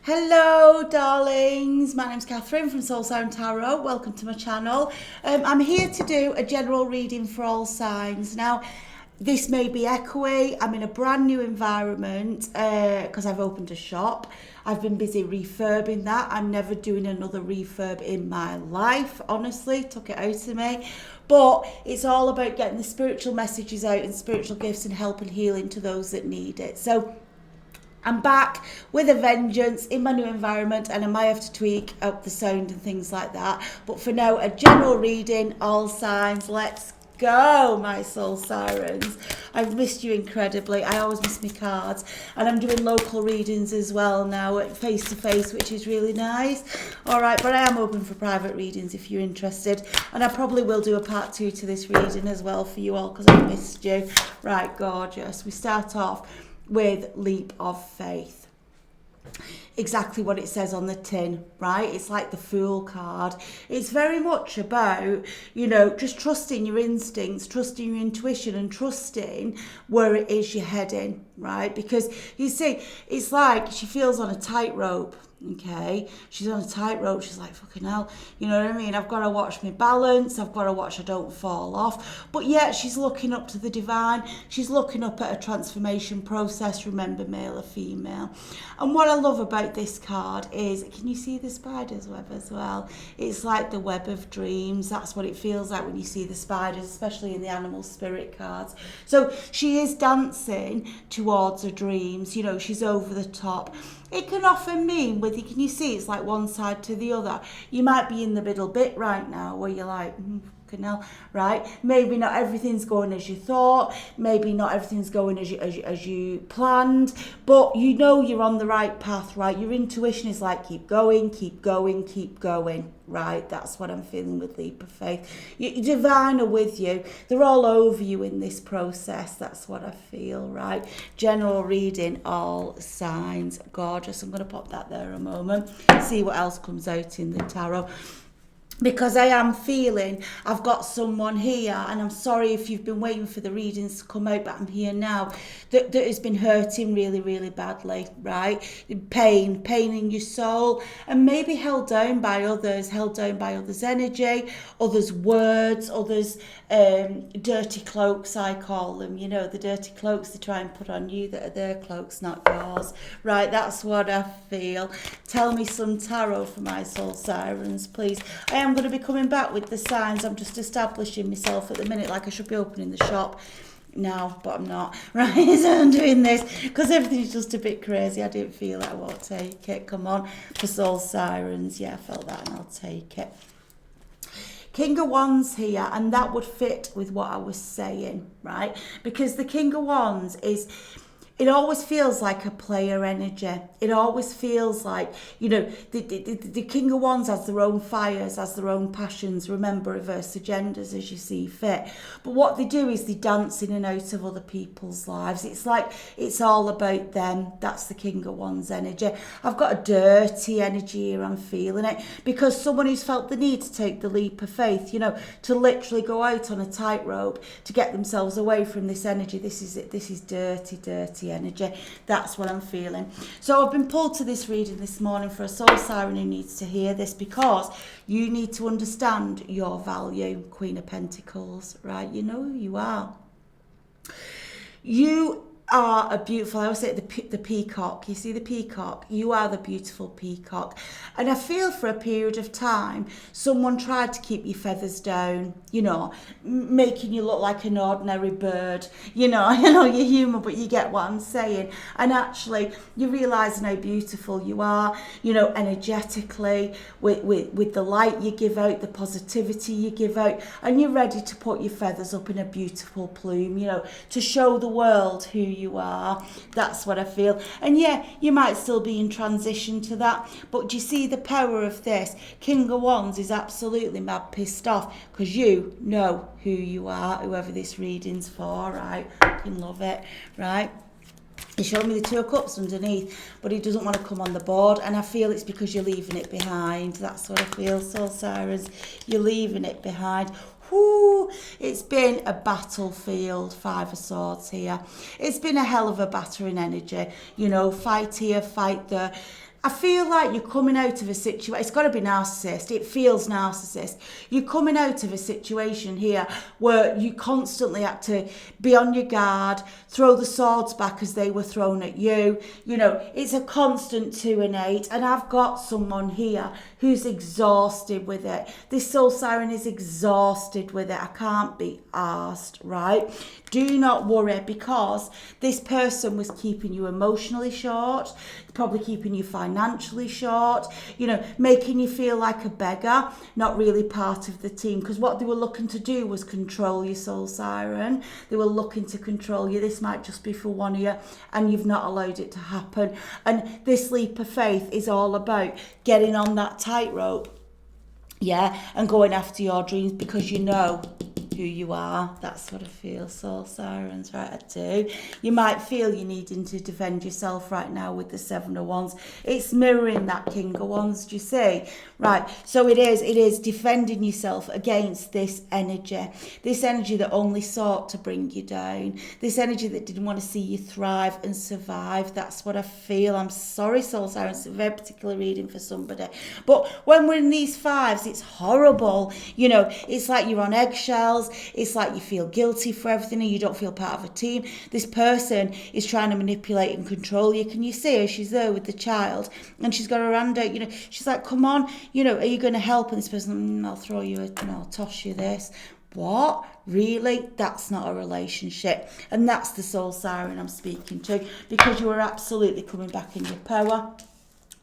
Hello darlings, my name's Catherine from Soul Siren Tarot. Welcome to my channel. I'm here to do a general reading for all signs. Now, this may be echoey. I'm in a brand new environment because I've opened a shop. I've been busy refurbing that. I'm never doing another refurb in my life, honestly, took it out of me. But it's all about getting the spiritual messages out and spiritual gifts and help and healing to those that need it. So I'm back with a vengeance in my new environment, and I might have to tweak up the sound and things like that. But for now, a general reading, all signs. Let's go, my soul sirens. I've missed you incredibly. I always miss my cards, and I'm doing local readings as well now, face to face, which is really nice. All right, but I am open for private readings if you're interested, and I probably will do a part 2 to this reading as well for you all because I've missed you. Right, gorgeous. We start off with leap of faith. Exactly what it says on the tin, right? It's like the Fool card. It's very much about, just trusting your instincts, trusting your intuition, and trusting where it is you're heading, right? Because you see, it's like she feels on a tightrope. Okay, she's on a tightrope. She's like, fucking hell, you know what I mean? I've got to watch my balance. I've got to watch I don't fall off. But yet she's looking up to the divine. She's looking up at a transformation process. Remember, male or female. And what I love about this card is, can you see the spider's web as well? It's like the web of dreams. That's what it feels like when you see the spiders, especially in the animal spirit cards. So she is dancing towards her dreams. She's over the top. It can often mean can you see it's like one side to the other. You might be in the middle bit right now where you're like, hell, right? Maybe not everything's going as you thought. Maybe not everything's going as you planned. But you're on the right path, right? Your intuition is like, keep going, keep going, keep going, right? That's what I'm feeling with leap of faith. Your divine are with you. They're all over you in this process. That's what I feel, right? General reading, all signs. Gorgeous. I'm going to pop that there a moment. See what else comes out in the tarot. Because I am feeling I've got someone here, and I'm sorry if you've been waiting for the readings to come out, but I'm here now, that has been hurting really, really badly, right? Pain in your soul, and maybe held down by others' energy, others' words, others' dirty cloaks, I call them, the dirty cloaks they try and put on you that are their cloaks, not yours, right? That's what I feel. Tell me some tarot for my soul sirens, please. I am going to be coming back with the signs. I'm just establishing myself at the minute, like I should be opening the shop now, but I'm not, right? So I'm doing this because everything's just a bit crazy. I didn't feel it. I won't take it. Come on, for soul sirens. Yeah, I felt that, and I'll take it. King of Wands here, and that would fit with what I was saying, right? Because the King of Wands it always feels like a player energy. It always feels like, the King of Wands has their own fires, has their own passions. Remember, reverse agendas as you see fit. But what they do is they dance in and out of other people's lives. It's like it's all about them. That's the King of Wands energy. I've got a dirty energy here. I'm feeling it. Because someone who's felt the need to take the leap of faith, to literally go out on a tightrope to get themselves away from this energy. This is it. This is dirty energy. That's what I'm feeling. So I've been pulled to this reading this morning for a soul siren who needs to hear this, because you need to understand your value, Queen of Pentacles, right? You know who you are. You are a beautiful, I always say the peacock. You see the peacock? You are the beautiful peacock. And I feel for a period of time, someone tried to keep your feathers down, making you look like an ordinary bird. I know you're human, but you get what I'm saying. And actually, you're realising how beautiful you are, energetically, with the light you give out, the positivity you give out, and you're ready to put your feathers up in a beautiful plume, to show the world who you are. That's what I feel. And yeah, you might still be in transition to that, but do you see the power of this? King of Wands is absolutely mad pissed off because you know who you are, whoever this reading's for, right? I can love it, right? He showed me the 2 of Cups underneath, but he doesn't want to come on the board, and I feel it's because you're leaving it behind. That's what I feel, Soul Sirens. You're leaving it behind. Whoo, it's been a battlefield, 5 of Swords here. It's been a hell of a battering energy. Fight here, fight there. I feel like you're coming out of a situation, it's got to be narcissist, it feels narcissist. You're coming out of a situation here where you constantly had to be on your guard, throw the swords back as they were thrown at you. You know, it's a constant 2 and 8, and I've got someone here who's exhausted with it. This soul siren is exhausted with it. I can't be arsed, right? Do not worry, because this person was keeping you emotionally short, probably keeping you financially short, you know, making you feel like a beggar, not really part of the team, because what they were looking to do was control your soul siren. They were looking to control you. This might just be for one of you, and you've not allowed it to happen. And this leap of faith is all about getting on that tightrope, yeah, and going after your dreams, because you know who you are. That's what I feel, soul sirens, right? I do. You might feel you needing to defend yourself right now with the 7 of Wands. It's mirroring that King of Wands, do you see? Right, so it is defending yourself against this energy that only sought to bring you down, this energy that didn't want to see you thrive and survive. That's what I feel. I'm sorry, soul sirens, it's a very particular reading for somebody. But when we're in these 5s, it's horrible. You know, it's like you're on eggshells. It's like you feel guilty for everything and you don't feel part of a team. This person is trying to manipulate and control you. Can you see her? She's there with the child and she's got her hand out, you know, she's like, come on, you know, are you going to help? And this person, I'll throw you, I'll toss you this. What? Really? That's not a relationship. And that's the soul siren I'm speaking to, because you are absolutely coming back in your power.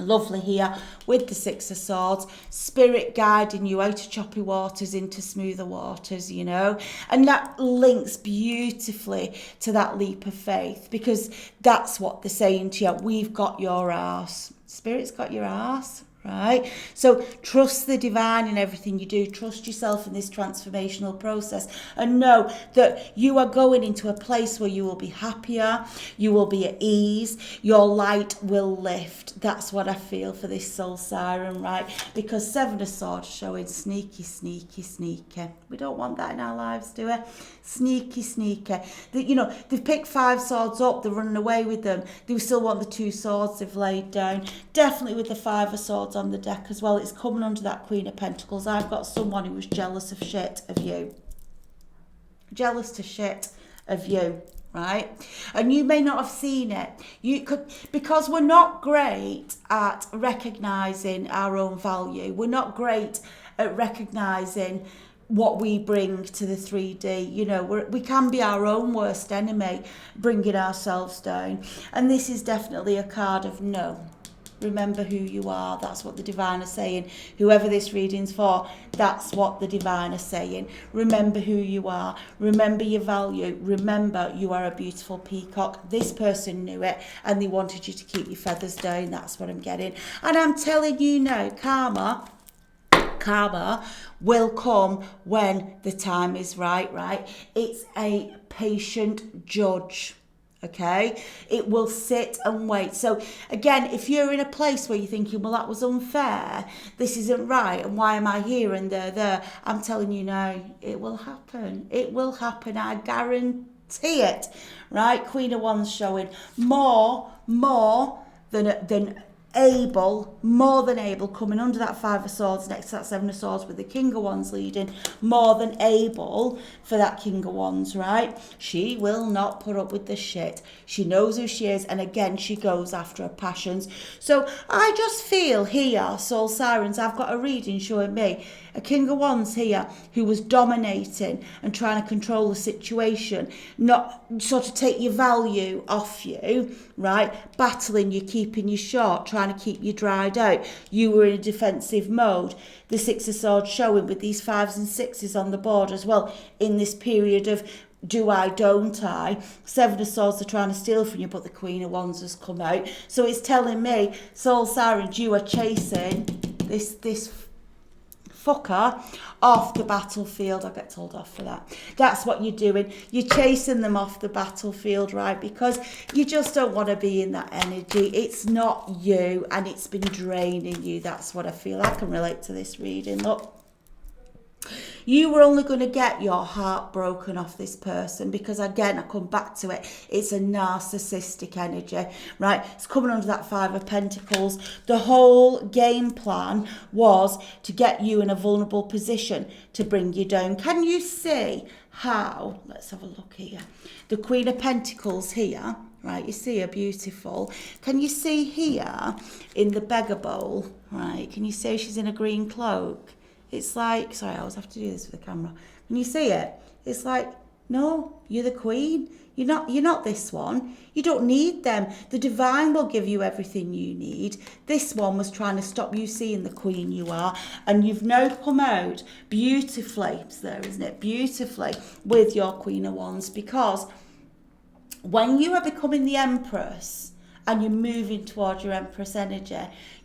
Lovely here with the 6 of Swords, spirit guiding you out of choppy waters into smoother waters, you know, and that links beautifully to that leap of faith, because that's what they're saying to you. We've got your arse. Spirit's got your arse. Right? So trust the divine in everything you do. Trust yourself in this transformational process, and know that you are going into a place where you will be happier, you will be at ease, your light will lift. That's what I feel for this soul siren, right? Because 7 of Swords showing sneaky, sneaky, sneaky. We don't want that in our lives, do we? Sneaky, sneaky. You know, they've picked 5 swords up, they're running away with them. They still want the 2 swords they've laid down. Definitely with the 5 of Swords on the deck as well. It's coming under that Queen of Pentacles. I've got someone who was jealous of shit of you. Jealous to shit of you, right? And you may not have seen it. You could, because we're not great at recognizing our own value. We're not great at recognizing what we bring to the 3D. You know, we can be our own worst enemy, bringing ourselves down. And this is definitely a card of no. Remember who you are. That's what the divine is saying. Whoever this reading's for, that's what the divine is saying. Remember who you are. Remember your value. Remember you are a beautiful peacock. This person knew it and they wanted you to keep your feathers down. That's what I'm getting. And I'm telling you now, karma will come when the time is right? It's a patient judge. Okay, it will sit and wait. So again, if you're in a place where you're thinking, well, that was unfair, this isn't right, and why am I here and there, I'm telling you now, it will happen. It will happen. I guarantee it. Right? Queen of Wands showing more than able, more than able, coming under that 5 of Swords next to that 7 of Swords with the King of Wands leading, more than able for that King of Wands, right? She will not put up with the shit. She knows who she is, and again, she goes after her passions. So I just feel here, soul sirens, I've got a reading showing me a King of Wands here who was dominating and trying to control the situation, not sort of take your value off you, right? Battling you, keeping you short, trying to keep you dried out. You were in a defensive mode. The 6 of Swords showing with these 5s and 6s on the board as well in this period of do I, don't I? 7 of Swords are trying to steal from you, but the Queen of Wands has come out. So it's telling me, soul sirens, you are chasing this fucker off the battlefield. I get told off for that. That's what you're doing. You're chasing them off the battlefield, right? Because you just don't want to be in that energy. It's not you, and it's been draining you. That's what I feel. I can relate to this reading. Look, You were only going to get your heart broken off this person because, again, I come back to it, it's a narcissistic energy, right? It's coming under that Five of Pentacles. The whole game plan was to get you in a vulnerable position to bring you down. Can you see how, let's have a look here, the Queen of Pentacles here, right, you see her beautiful. Can you see here in the beggar bowl, right, can you see she's in a green cloak? It's like, sorry, I always have to do this with the camera. Can you see it? It's like, no, you're the queen. You're not this one. You don't need them. The divine will give you everything you need. This one was trying to stop you seeing the queen you are. And you've now come out beautifully, it's there, isn't it? Beautifully with your Queen of Wands, because when you are becoming the Empress and you're moving towards your Empress energy,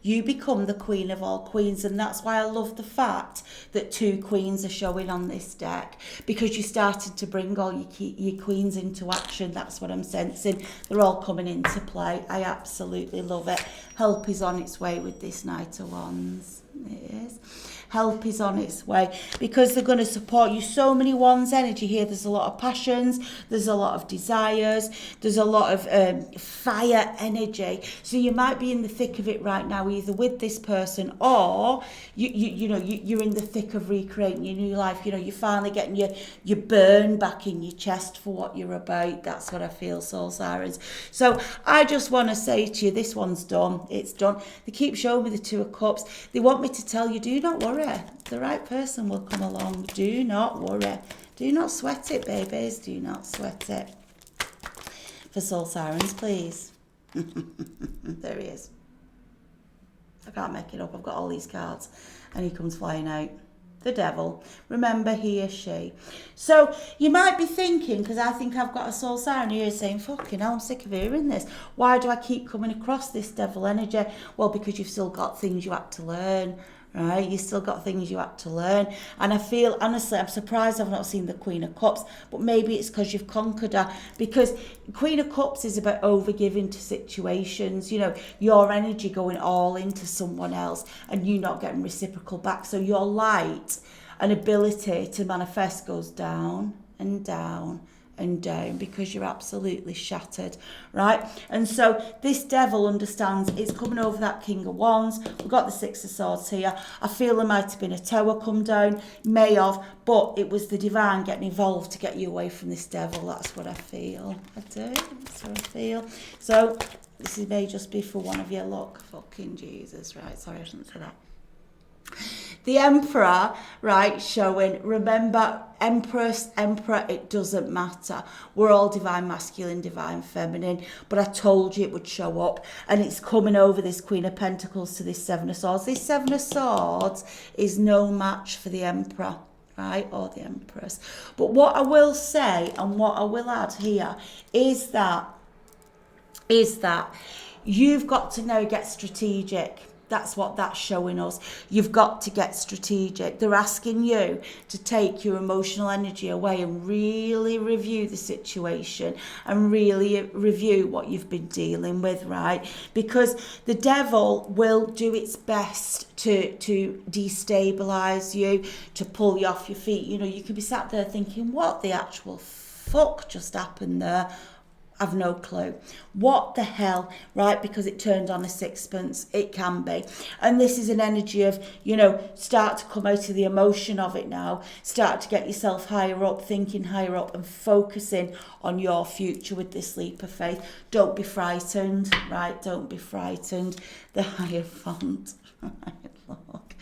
you become the Queen of all queens. And that's why I love the fact that 2 queens are showing on this deck, because you're starting to bring all your queens into action. That's what I'm sensing. They're all coming into play. I absolutely love it. Help is on its way with this Knight of Wands. It is. Help is on its way because they're going to support you. So many Wands energy here. There's a lot of passions. There's a lot of desires. There's a lot of fire energy. So you might be in the thick of it right now, either with this person or you're in the thick of recreating your new life. You know, you're finally getting your burn back in your chest for what you're about. That's what I feel, Soul Sirens. So I just want to say to you, this one's done. It's done. They keep showing me the Two of Cups. They want me to tell you, do not worry. The right person will come along. Do not worry. Do not sweat it, babies. Do not sweat it. For Soul Sirens, please. There he is. I can't make it up. I've got all these cards. And he comes flying out. The Devil. Remember, he or she. So you might be thinking, because I think I've got a Soul Siren here saying, fucking hell, I'm sick of hearing this. Why do I keep coming across this devil energy? Well, because you've still got things you have to learn. Right, you still got things you have to learn. And I feel, honestly, I'm surprised I've not seen the Queen of Cups, but maybe it's because you've conquered her. Because Queen of Cups is about overgiving to situations, you know, your energy going all into someone else and you not getting reciprocal back. So your light and ability to manifest goes down and down and down because you're absolutely shattered, right? And so this devil understands it's coming over that King of Wands. We've got the Six of Swords here. I feel there might have been a tower come down, may have, but it was the divine getting involved to get you away from this devil. That's what I feel. I do. That's what I feel. So this may just be for one of you. Look, fucking Jesus, right? Sorry, I shouldn't say that. The Emperor, right, showing, remember, Empress, Emperor, it doesn't matter. We're all divine masculine, divine feminine. But I told you it would show up. And it's coming over this Queen of Pentacles to this Seven of Swords. This Seven of Swords is no match for the Emperor, right, or the Empress. But what I will say and what I will add here is that you've got to now get strategic. That's what that's showing us. You've got to get strategic. They're asking you to take your emotional energy away and really review the situation and really review what you've been dealing with, right? Because the devil will do its best to destabilize you, to pull you off your feet. You know, you could be sat there thinking, what the actual fuck just happened there? I've no clue. What the hell, right? Because it turned on a sixpence. It can be. And this is an energy of, you know, start to come out of the emotion of it now. Start to get yourself higher up, thinking higher up and focusing on your future with this leap of faith. Don't be frightened, right? Don't be frightened. The Hierophant. Right, look.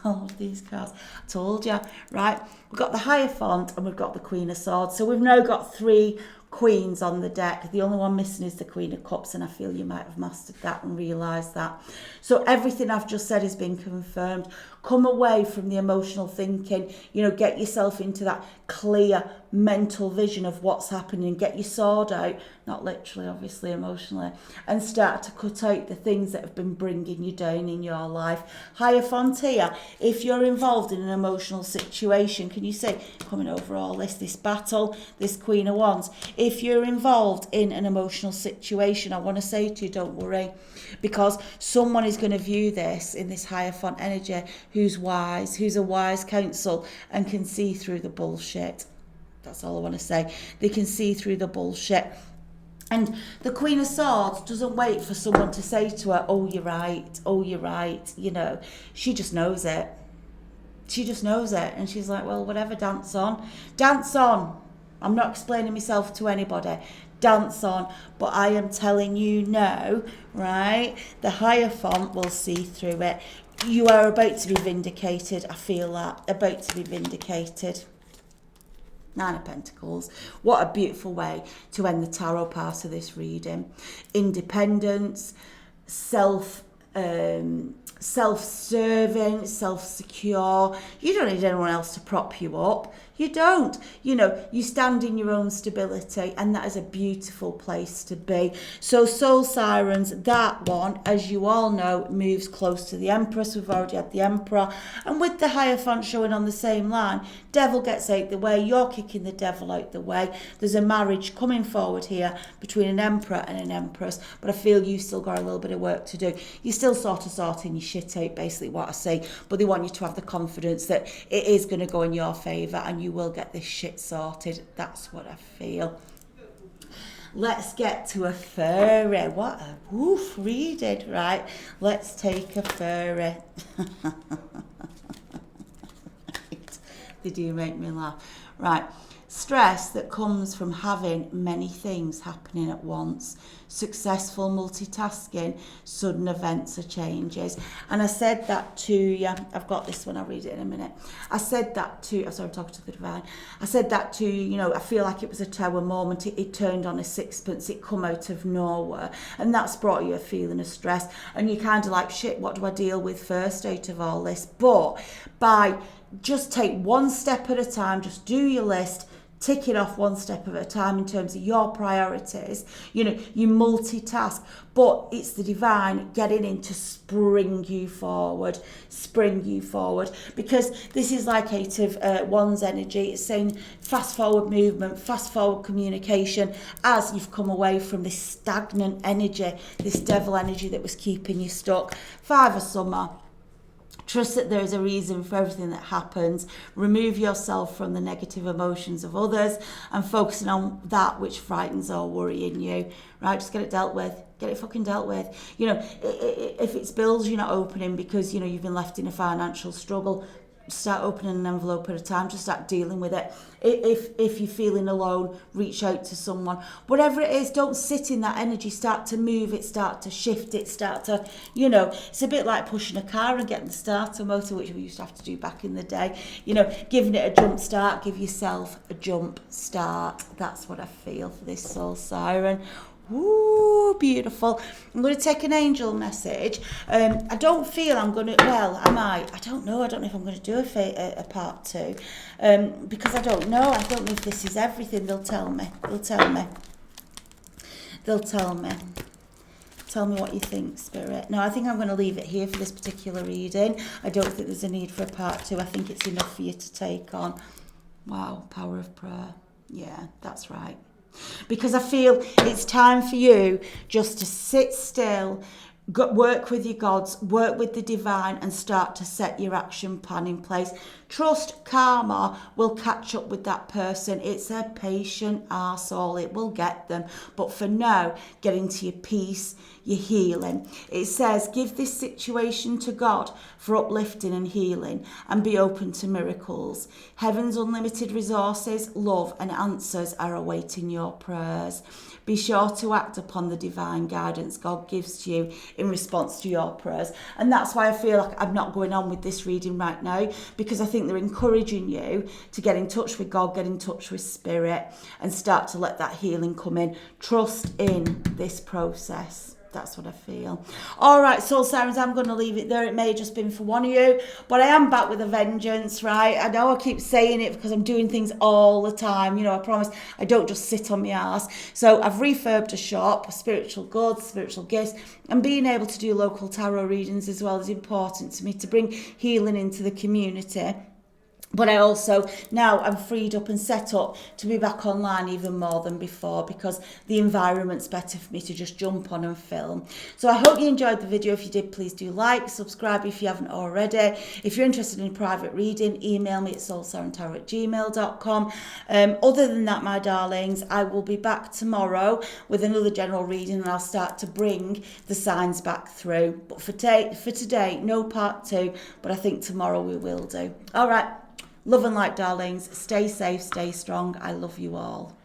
All of these cards. I told you, right? We've got the Hierophant and we've got the Queen of Swords. So we've now got 3 queens on the deck. The only one missing is the Queen of Cups, and I feel you might have mastered that and realised that. So everything I've just said has been confirmed. Come away from the emotional thinking, you know, get yourself into that clear mental vision of what's happening, get your sword out not literally, obviously, emotionally, and start to cut out the things that have been bringing you down in your life. Hierophant here, if you're involved in an emotional situation, can you see, coming over all this battle, this Queen of Wands, if you're involved in an emotional situation, I want to say to you, don't worry, because someone is going to view this in this Hierophant energy who's wise, who's a wise counsel, and can see through the bullshit. That's all I want to say. They can see through the bullshit. And the Queen of Swords doesn't wait for someone to say to her, oh, you're right, oh, you're right. You know, she just knows it. She just knows it. And she's like, well, whatever, dance on. Dance on. I'm not explaining myself to anybody. Dance on. But I am telling you no, right? The Hierophant will see through it. You are about to be vindicated. I feel that. About to be vindicated. Nine of Pentacles. What a beautiful way to end the tarot part of this reading. Independence, self-serving, self-secure. You don't need anyone else to prop you up. You don't. You know, you stand in your own stability, and that is a beautiful place to be. So Soul Sirens, that one, as you all know, moves close to the Empress. We've already had the Emperor. And with the Hierophant showing on the same line, Devil gets out the way, you're kicking the Devil out the way. There's a marriage coming forward here between an Emperor and an Empress, but I feel you still got a little bit of work to do. You're still sort of sorting your shit out, basically what I say, but they want you to have the confidence that it is going to go in your favour and you will get this shit sorted. That's what I feel. Let's get to a furry. What a woof reading, right? Let's take a furry. They do make me laugh. Right. Stress that comes from having many things happening at once. Successful multitasking, sudden events or changes. And I said that to you. I've got this one, I'll read it in a minute. I said that to, I'm talking to the divine. I said that to you, you know, I feel like it was a tower moment. It turned on a sixpence. It come out of nowhere. And that's brought you a feeling of stress. And you're kind of like, shit, what do I deal with first out of all this? But by just take one step at a time, just do your list, tick it off one step at a time in terms of your priorities. You know, you multitask, but it's the divine getting in to spring you forward, because this is like out of Wands energy. It's saying fast forward movement, fast forward communication as you've come away from this stagnant energy, this Devil energy that was keeping you stuck. Five of Summer. Trust that there is a reason for everything that happens. Remove yourself from the negative emotions of others and focusing on that which frightens or worrying you. Right, just get it dealt with. Get it fucking dealt with. You know, if it's bills you're not opening because, you know, you've been left in a financial struggle, start opening an envelope at a time. Just start dealing with it. If you're feeling alone, reach out to someone. Whatever it is, don't sit in that energy. Start to move it, start to shift it, start to, you know, it's a bit like pushing a car and getting the starter motor, which we used to have to do back in the day. You know, giving it a jump start. Give yourself a jump start. That's what I feel for this Soul Siren. Ooh, beautiful. I'm going to take an angel message. I don't feel I'm going to, well, I might. I don't know if I'm going to do a part two. Because I don't know. I don't know if this is everything. They'll tell me. Tell me what you think, Spirit. No, I think I'm going to leave it here for this particular reading. I don't think there's a need for a part two. I think it's enough for you to take on. Wow, power of prayer. Yeah, that's right. Because I feel it's time for you just to sit still, work with your gods, work with the divine, and start to set your action plan in place. Trust karma will catch up with that person. It's a patient arsehole. It will get them. But for now, get into your peace, your healing. It says, give this situation to God for uplifting and healing, and be open to miracles. Heaven's unlimited resources, love and answers are awaiting your prayers. Be sure to act upon the divine guidance God gives to you in response to your prayers. And that's why I feel like I'm not going on with this reading right now, because I think they're encouraging you to get in touch with God, get in touch with Spirit, and start to let that healing come in. Trust in this process. That's what I feel. All right, Soul Sirens, I'm going to leave it there. It may have just been for one of you, but I am back with a vengeance, right? I know I keep saying it because I'm doing things all the time. You know, I promise I don't just sit on my arse. So I've refurbed a shop, spiritual goods, spiritual gifts, and being able to do local tarot readings as well is important to me to bring healing into the community. But I also, now I'm freed up and set up to be back online even more than before because the environment's better for me to just jump on and film. So I hope you enjoyed the video. If you did, please do like, subscribe if you haven't already. If you're interested in private reading, email me at soulsirentarot@gmail.com. Other than that, my darlings, I will be back tomorrow with another general reading and I'll start to bring the signs back through. But for today, no part 2, but I think tomorrow we will do. All right. Love and light, darlings. Stay safe, stay strong. I love you all.